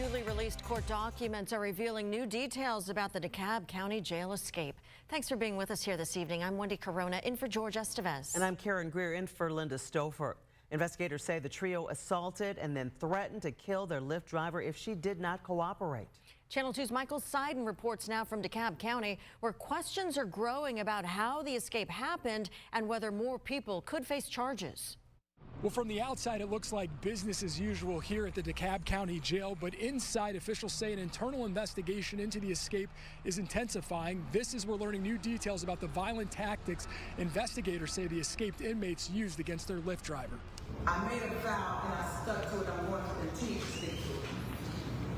Newly released court documents are revealing new details about the DeKalb County Jail escape. Thanks for being with us here this evening. I'm Wendy Corona, in for George Estevez. And I'm Karen Greer, in for Linda Stouffer. Investigators say the trio assaulted and then threatened to kill their Lyft driver if she did not cooperate. Channel 2's Michael Seiden reports now from DeKalb County, where questions are growing about how the escape happened and whether more people could face charges. Well, from the outside, it looks like business as usual here at the DeKalb County Jail, but inside, officials say an internal investigation into the escape is intensifying. This is we're learning new details about the violent tactics investigators say the escaped inmates used against their Lyft driver. I made a vow and I stuck to it. I'm going to continue to stick to it.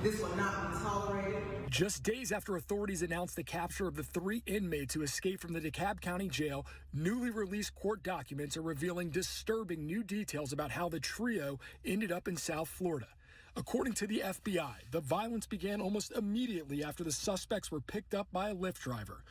This will not be tolerated. Just days after authorities announced the capture of the 3 inmates who escaped from the DeKalb County Jail, newly released court documents are revealing disturbing new details about how the trio ended up in South Florida. According to the FBI, the violence began almost immediately after the suspects were picked up by a Lyft driver.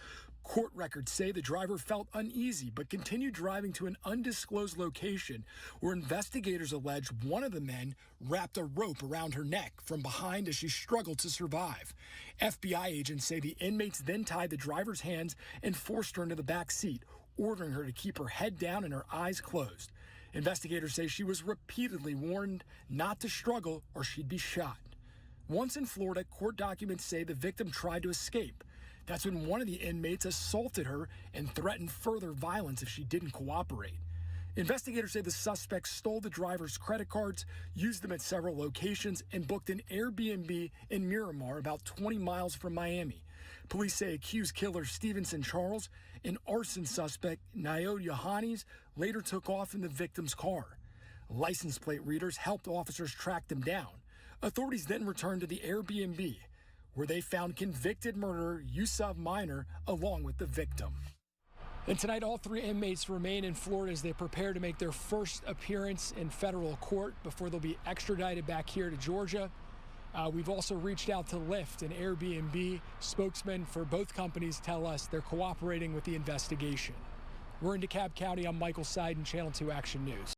Court records say the driver felt uneasy but continued driving to an undisclosed location where investigators allege one of the men wrapped a rope around her neck from behind as she struggled to survive. FBI agents say the inmates then tied the driver's hands and forced her into the back seat, ordering her to keep her head down and her eyes closed. Investigators say she was repeatedly warned not to struggle or she'd be shot. Once in Florida, court documents say the victim tried to escape. That's when one of the inmates assaulted her and threatened further violence if she didn't cooperate. Investigators say the suspect stole the driver's credit cards, used them at several locations, and booked an Airbnb in Miramar, about 20 miles from Miami. Police say accused killer Stevenson Charles and arson suspect Nayod Yohannes later took off in the victim's car. License plate readers helped officers track them down. Authorities then returned to the Airbnb, where they found convicted murderer Yusuf Minor along with the victim. And tonight, all 3 inmates remain in Florida as they prepare to make their first appearance in federal court before they'll be extradited back here to Georgia. We've also reached out to Lyft, an Airbnb spokesman for both companies tell us they're cooperating with the investigation. We're in DeKalb County. I'm Michael Seiden, Channel 2 Action News.